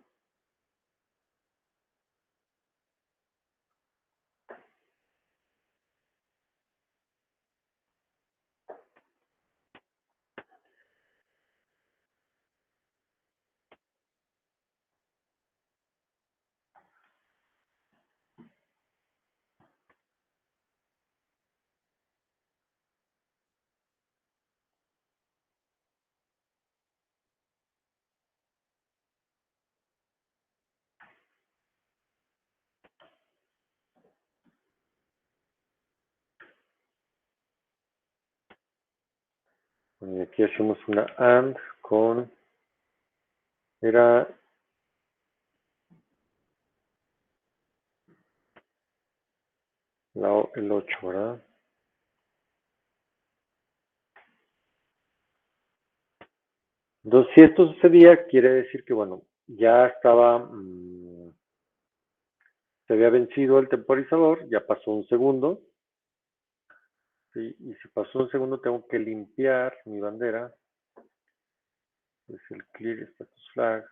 y aquí hacemos una AND con, era el 8, ¿verdad? Entonces, si esto sucedía, quiere decir que, bueno, ya estaba, se había vencido el temporizador, ya pasó un segundo, ¿sí? Y si pasó un segundo, tengo que limpiar mi bandera, es el clear status flag,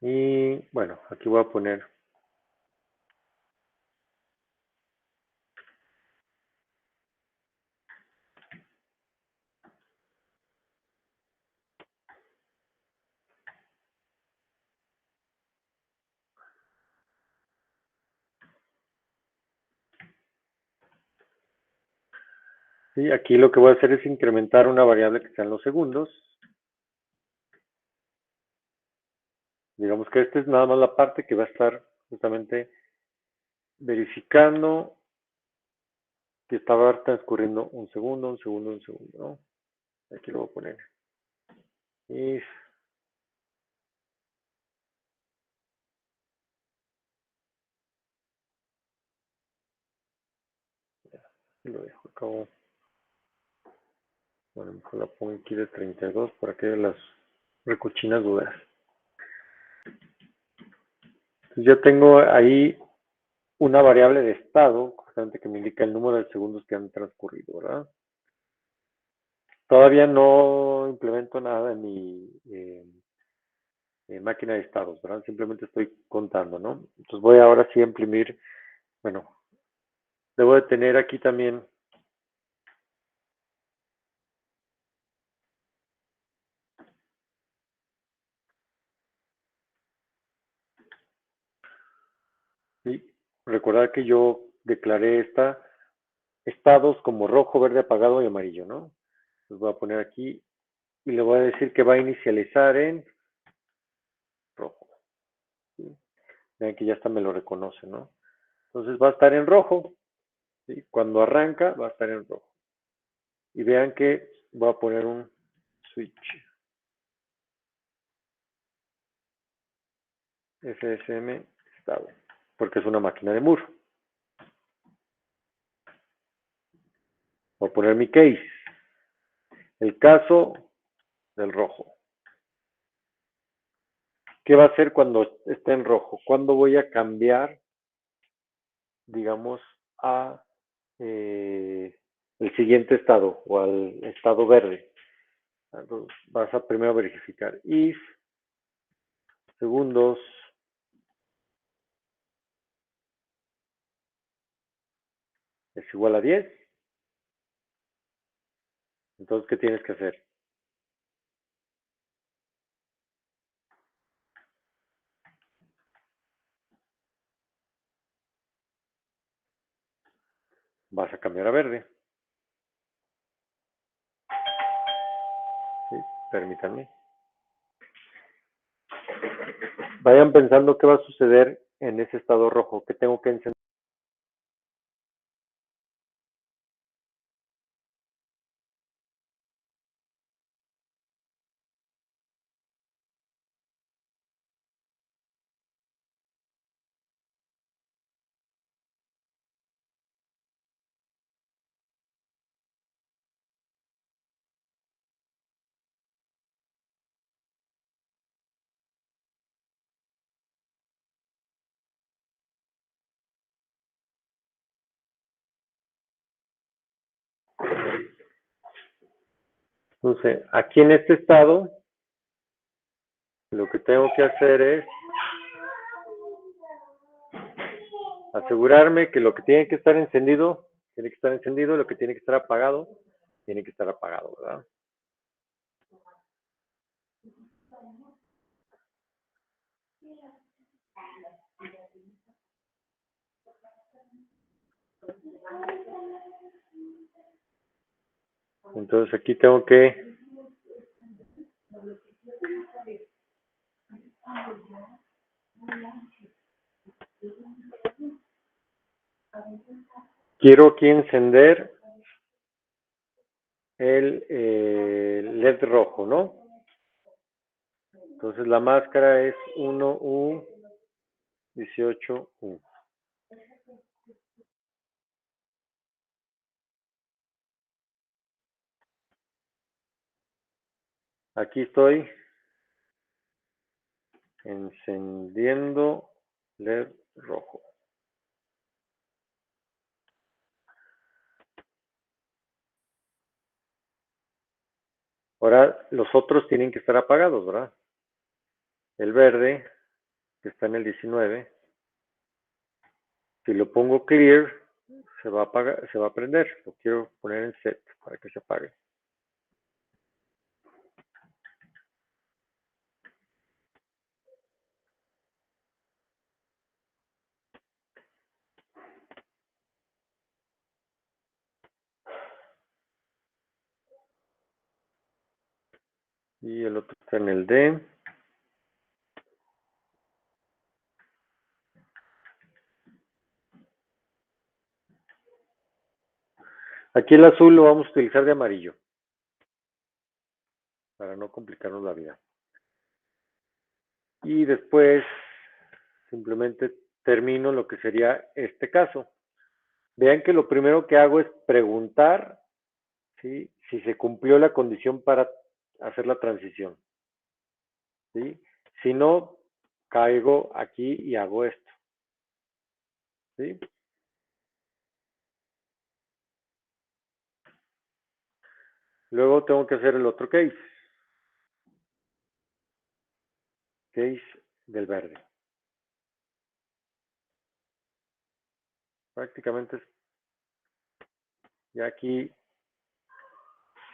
Y bueno, aquí voy a poner sí, aquí lo que voy a hacer es incrementar una variable que sean los segundos. Digamos que esta es nada más la parte que va a estar justamente verificando que estaba transcurriendo un segundo, un segundo, un segundo, ¿no? Aquí lo voy a poner. Y lo dejo acabo. Bueno, mejor la pongo aquí de 32 para que las recochinas dudas. Entonces ya tengo ahí una variable de estado, justamente que me indica el número de segundos que han transcurrido, ¿verdad? Todavía no implemento nada en mi máquina de estados, ¿verdad? Simplemente estoy contando, ¿no? Entonces voy ahora sí a imprimir, bueno, debo de tener aquí también ¿sí? Recordar que yo declaré estados como rojo, verde apagado y amarillo, ¿no? Los voy a poner aquí y le voy a decir que va a inicializar en rojo. ¿Sí? Vean que ya hasta me lo reconoce, ¿no? Entonces va a estar en rojo, ¿sí? Cuando arranca va a estar en rojo. Y vean que voy a poner un switch FSM estado, porque es una máquina de Moore. Voy a poner mi case, el caso del rojo. ¿Qué va a hacer cuando esté en rojo? ¿Cuándo voy a cambiar, digamos, a el siguiente estado o al estado verde? Entonces, vas a primero verificar if segundos es igual a 10. Entonces, ¿qué tienes que hacer? Vas a cambiar a verde. ¿Sí? Permítanme. Vayan pensando qué va a suceder en ese estado rojo, que tengo que encender. Entonces, aquí en este estado, lo que tengo que hacer es asegurarme que lo que tiene que estar encendido, tiene que estar encendido, lo que tiene que estar apagado, tiene que estar apagado, ¿verdad? Entonces aquí tengo que quiero aquí encender el LED rojo, ¿no? Entonces la máscara es 1U18U. Aquí estoy encendiendo LED rojo. Ahora los otros tienen que estar apagados, ¿verdad? El verde que está en el 19. Si lo pongo clear, se va a apagar, se va a prender. Lo quiero poner en set para que se apague. Y el otro está en el D. Aquí el azul lo vamos a utilizar de amarillo, para no complicarnos la vida. Y después simplemente termino lo que sería este caso. Vean que lo primero que hago es preguntar, ¿sí?, si se cumplió la condición para hacer la transición, ¿sí? Si no, caigo aquí y hago esto, ¿sí? Luego tengo que hacer el otro case del verde. Prácticamente ya aquí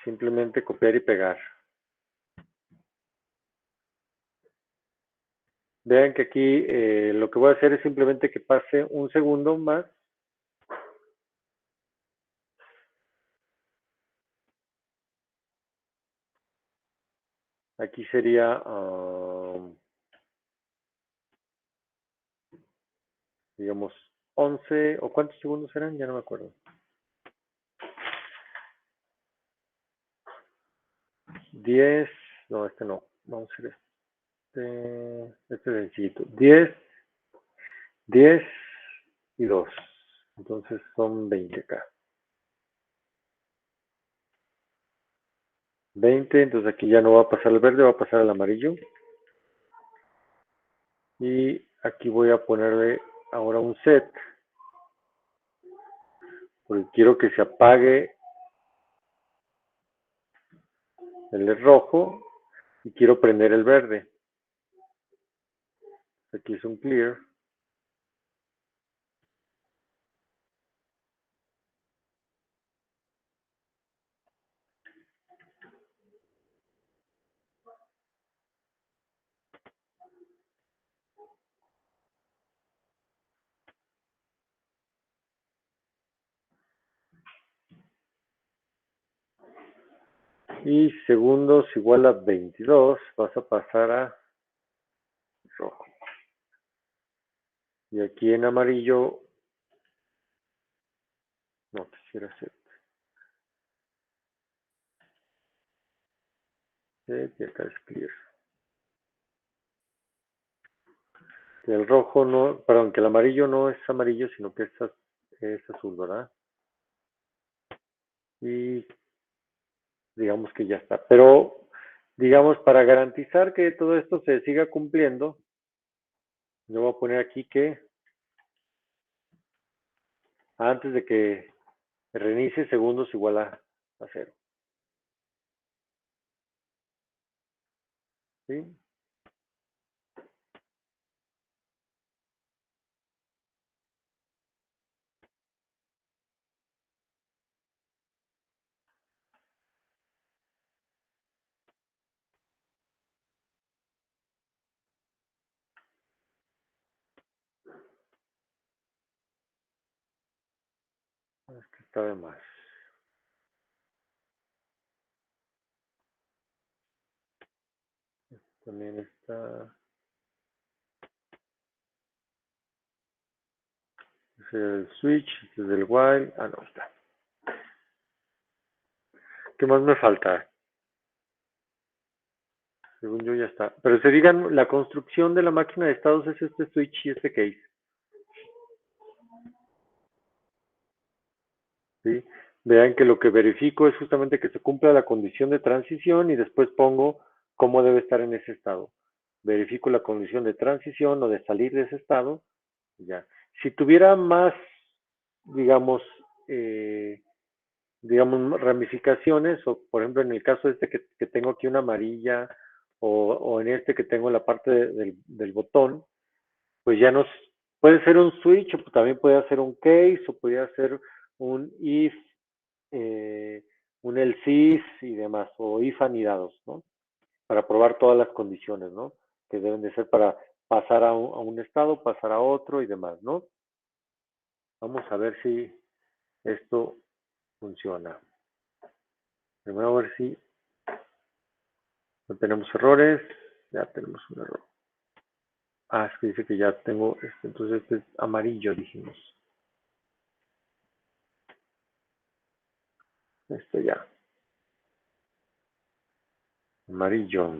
simplemente copiar y pegar. Vean que aquí lo que voy a hacer es simplemente que pase un segundo más. Aquí sería, digamos, 11, o ¿cuántos segundos eran? Ya no me acuerdo. 10, no, este no. Vamos a hacer este es sencillito. 10 y 2. Entonces son 20 acá. 20, entonces aquí ya no va a pasar el verde, va a pasar el amarillo. Y aquí voy a ponerle ahora un set, porque quiero que se apague el rojo y quiero prender el verde. Aquí es un clear. Y segundos igual a 22, vas a pasar a rojo. Y aquí en amarillo, no quisiera hacer. Y acá es clear. Que el rojo no, perdón, que el amarillo no es amarillo, sino que es azul, ¿verdad? Y digamos que ya está. Pero, digamos, para garantizar que todo esto se siga cumpliendo, yo voy a poner aquí que antes de que reinicie, segundos igual a 0. ¿Sí? Es que está de más. También está. Ese es el switch, este es el while. Ah, no está. ¿Qué más me falta? Según yo ya está. Pero se digan, la construcción de la máquina de estados es este switch y este case. ¿Sí? Vean que lo que verifico es justamente que se cumpla la condición de transición y después pongo cómo debe estar en ese estado. Verifico la condición de transición o de salir de ese estado. Ya. Si tuviera más, digamos, ramificaciones, o por ejemplo en el caso este que tengo aquí una amarilla, o en este que tengo la parte del botón, pues ya nos, puede ser un switch, o también puede ser un case, o podría ser un if, un else y demás, o if anidados, ¿no? Para probar todas las condiciones, ¿no? Que deben de ser para pasar a un estado, pasar a otro y demás, ¿no? Vamos a ver si esto funciona. Primero a ver si no tenemos errores. Ya tenemos un error. Ah, es que dice que ya tengo este, entonces este es amarillo, dijimos. Este ya. Amarillo.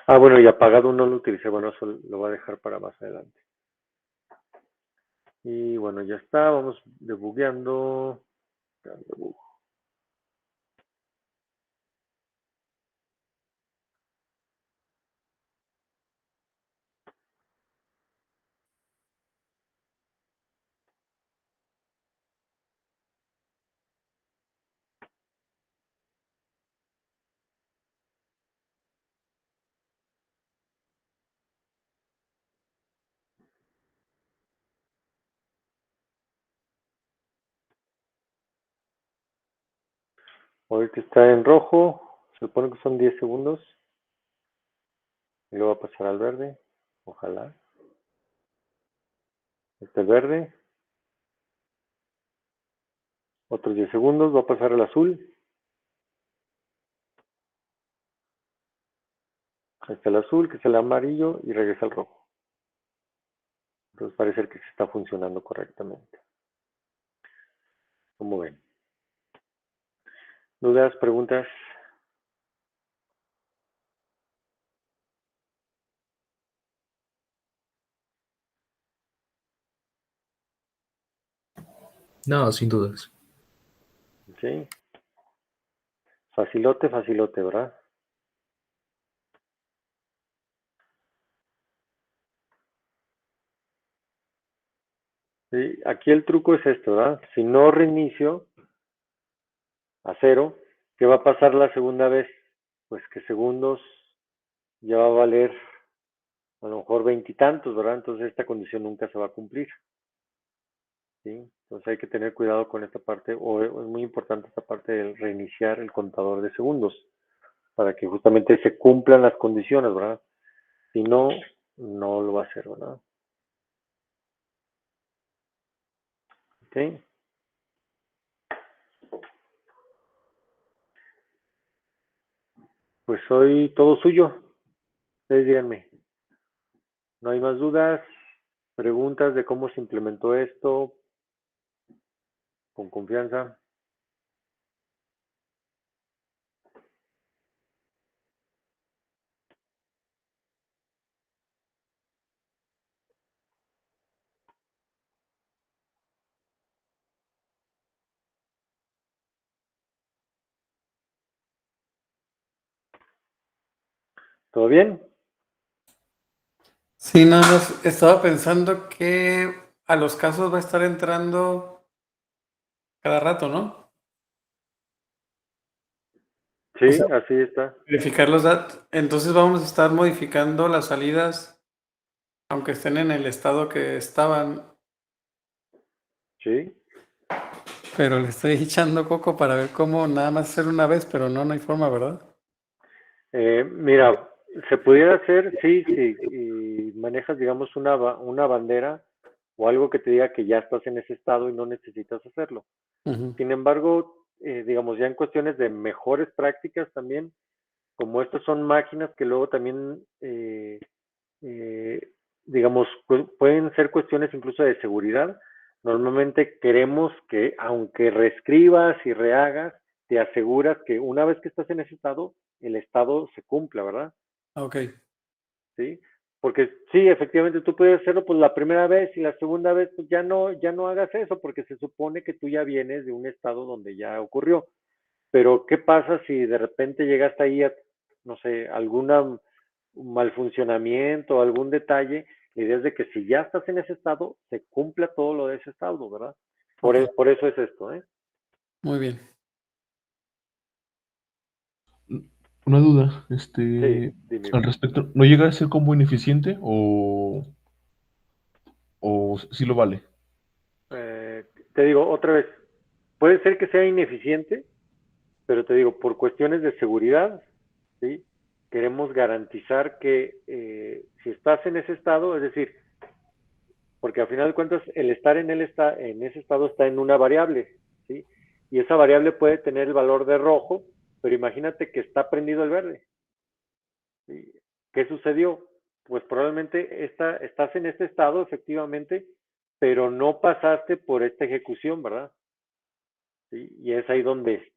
Ah, bueno, y apagado no lo utilicé. Bueno, eso lo voy a dejar para más adelante. Y bueno, ya está. Vamos debugueando. Debug. Ahorita está en rojo. Se supone que son 10 segundos. Y luego va a pasar al verde. Ojalá. Este verde. Otros 10 segundos. Va a pasar al azul. Ahí está el azul, que es el amarillo. Y regresa al rojo. Entonces parece que se está funcionando correctamente. ¿Cómo ven? ¿Dudas? ¿Preguntas? No, sin dudas. Sí. Facilote, facilote, ¿verdad? Sí. Aquí el truco es esto, ¿verdad? Si no reinicio a cero, ¿qué va a pasar la segunda vez? Pues que segundos ya va a valer a lo mejor veintitantos, ¿verdad? Entonces esta condición nunca se va a cumplir, ¿sí? Entonces hay que tener cuidado con esta parte, o es muy importante esta parte de reiniciar el contador de segundos, para que justamente se cumplan las condiciones, ¿verdad? Si no, no lo va a hacer, ¿verdad? ¿Ok? Pues soy todo suyo. Ustedes díganme. ¿No hay más dudas? ¿Preguntas de cómo se implementó esto? Con confianza. ¿Todo bien? Sí, nada más estaba pensando que a los casos va a estar entrando cada rato, ¿no? O sea, Sí, así está. verificar los datos. Entonces vamos a estar modificando las salidas, aunque estén en el estado que estaban, Sí. pero le estoy echando coco para ver cómo nada más hacer una vez, pero no, no hay forma, ¿verdad? Mira, se pudiera hacer, sí, sí, y manejas, digamos, una bandera o algo que te diga que ya estás en ese estado y no necesitas hacerlo. Ujú. Sin embargo, digamos, ya en cuestiones de mejores prácticas también, como estas son máquinas que luego también, eh, digamos, pueden ser cuestiones incluso de seguridad. Normalmente queremos que, aunque reescribas y rehagas, te aseguras que una vez que estás en ese estado, el estado se cumpla, ¿verdad? Ok, ¿Sí? Porque sí, efectivamente tú puedes hacerlo pues la primera vez y la segunda vez pues ya no hagas eso porque se supone que tú ya vienes de un estado donde ya ocurrió. Pero ¿qué pasa si de repente llegaste ahí a, no sé, algún mal funcionamiento, algún detalle? La idea es de que si ya estás en ese estado, se cumpla todo lo de ese estado, ¿verdad? Por, Ok. por eso es esto, ¿eh? Muy bien. Una duda, Sí, dime. al respecto, ¿no llega a ser como ineficiente o sí lo vale? Te digo otra vez, puede ser que sea ineficiente, pero te digo, por cuestiones de seguridad, ¿sí? Queremos garantizar que si estás en ese estado, es decir, porque al final de cuentas el estar en ese estado está en una variable, ¿sí? Y esa variable puede tener el valor de rojo, pero imagínate que está prendido el verde, ¿sí? ¿Qué sucedió? Pues probablemente estás en este estado, efectivamente, pero no pasaste por esta ejecución, ¿verdad? ¿Sí? Y es ahí donde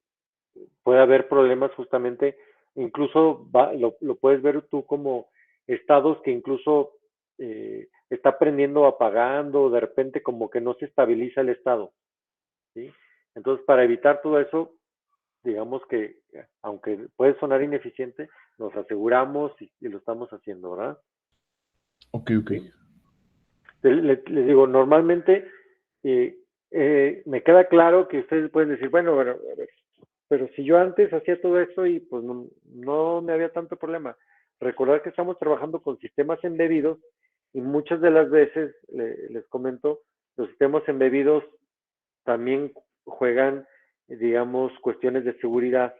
puede haber problemas justamente, incluso lo puedes ver tú como estados que incluso está prendiendo o apagando, de repente como que no se estabiliza el estado, ¿sí? Entonces, para evitar todo eso, digamos que, aunque puede sonar ineficiente, nos aseguramos y lo estamos haciendo, ¿verdad? Ok, ok. ¿Sí? Les digo, normalmente eh, me queda claro que ustedes pueden decir, bueno, a ver, pero si yo antes hacía todo esto y pues no me había tanto problema. Recordar que estamos trabajando con sistemas embebidos y muchas de las veces, les comento, los sistemas embebidos también juegan, digamos, cuestiones de seguridad,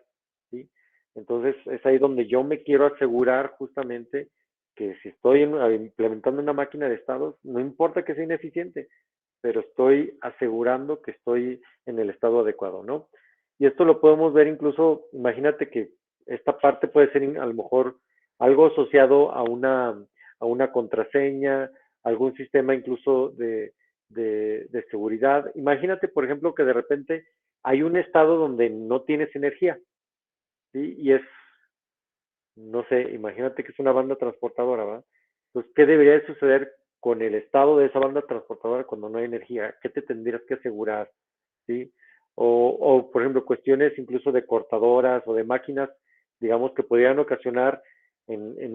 ¿sí? Entonces es ahí donde yo me quiero asegurar justamente que si estoy implementando una máquina de estados, no importa que sea ineficiente, pero estoy asegurando que estoy en el estado adecuado, ¿no? Y esto lo podemos ver incluso, imagínate que esta parte puede ser a lo mejor algo asociado a una contraseña, algún sistema incluso de seguridad. Imagínate, por ejemplo, que de repente hay un estado donde no tienes energía, ¿sí? Y es, no sé, imagínate que es una banda transportadora, ¿verdad? Entonces, ¿qué debería de suceder con el estado de esa banda transportadora cuando no hay energía? ¿Qué te tendrías que asegurar? ¿Sí? Por ejemplo, cuestiones incluso de cortadoras o de máquinas, digamos, que podrían ocasionar en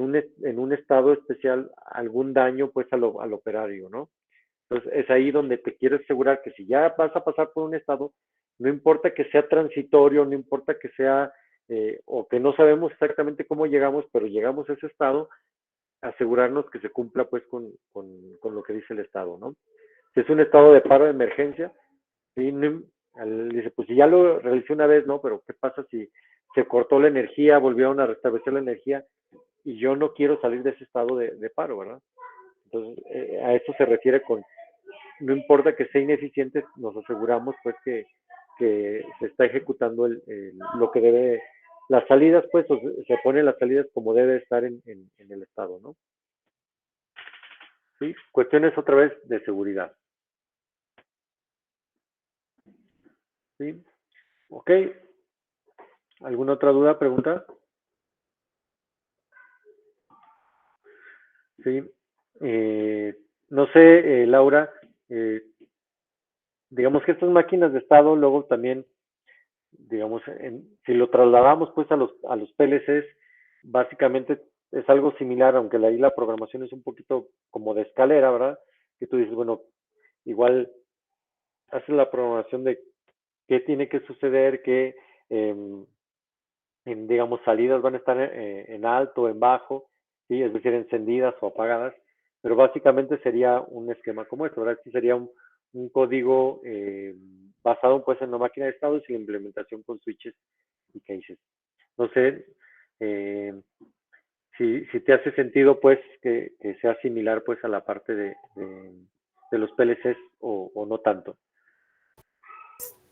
un estado especial algún daño pues al operario, ¿no? Entonces es ahí donde te quieres asegurar que si ya vas a pasar por un estado, no importa que sea transitorio, no importa que sea, o que no sabemos exactamente cómo llegamos, pero llegamos a ese estado, asegurarnos que se cumpla pues con lo que dice el estado, ¿no? Si es un estado de paro de emergencia, ¿sí? No, dice, pues si ya lo realicé una vez, ¿no? Pero ¿qué pasa si se cortó la energía, volvieron a restablecer la energía y yo no quiero salir de ese estado de paro, ¿verdad? Entonces, a eso se refiere con, no importa que sea ineficiente, nos aseguramos pues que se está ejecutando lo que debe, las salidas pues, se ponen las salidas como debe estar en el estado, ¿no? ¿Sí? Cuestiones otra vez de seguridad. ¿Sí? ¿Ok? ¿Alguna otra duda, pregunta? Sí. No sé, Laura, eh, digamos que estas máquinas de estado luego también, digamos, si lo trasladamos pues a los PLCs, básicamente es algo similar, aunque ahí la programación es un poquito como de escalera, ¿verdad? Que tú dices, bueno, igual haces la programación de qué tiene que suceder, qué, digamos, salidas van a estar en alto, en bajo, ¿sí? Es decir, encendidas o apagadas, pero básicamente sería un esquema como este, ¿verdad? Este sería un código basado pues en la máquina de estados y la implementación con switches y cases. No sé si te hace sentido pues que sea similar pues a la parte de los PLCs o no tanto.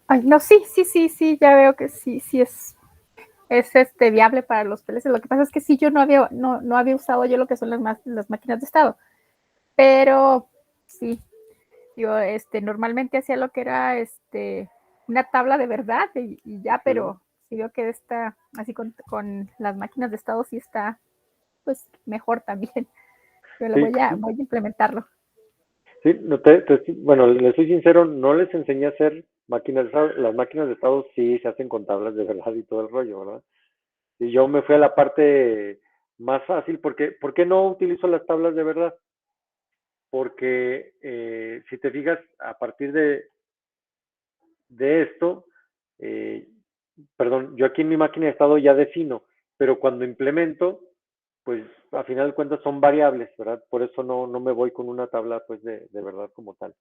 Ay, no, sí, sí, sí, sí, ya veo que sí, sí es viable para los PLC. Lo que pasa es que sí, yo no había usado yo lo que son las máquinas de estado, pero sí, yo normalmente hacía lo que era una tabla de verdad y ya, pero sí veo que está así con las máquinas de estado sí está pues mejor también. Yo lo Sí, voy a implementarlo. sí, no bueno, les soy sincero, no les enseñé a hacer máquinas de estado. Las máquinas de estado sí se hacen con tablas de verdad y todo el rollo, ¿verdad? Y yo me fui a la parte más fácil, porque ¿por qué no utilizo las tablas de verdad? Porque si te fijas, a partir de esto, perdón, yo aquí en mi máquina de estado ya defino, pero cuando implemento, pues a final de cuentas son variables, ¿verdad? Por eso no me voy con una tabla pues de verdad como tal,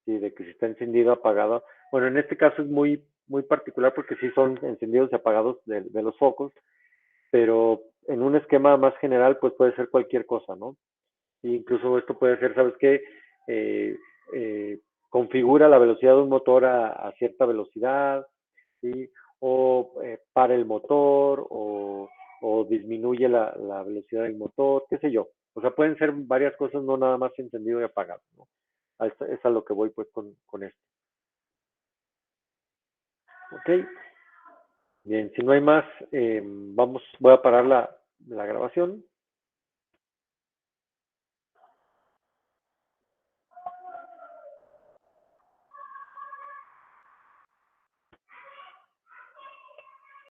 sí, de que si está encendido, apagado. Bueno, en este caso es muy particular porque sí son encendidos y apagados de los focos, pero en un esquema más general pues puede ser cualquier cosa, ¿no? E incluso esto puede ser, ¿sabes qué? Eh, configura la velocidad de un motor a cierta velocidad, ¿sí? O para el motor, o disminuye la velocidad del motor, qué sé yo. O sea, pueden ser varias cosas, no nada más encendido y apagado, ¿no? Es a lo que voy pues con esto. Ok. Bien, si no hay más, voy a parar la grabación.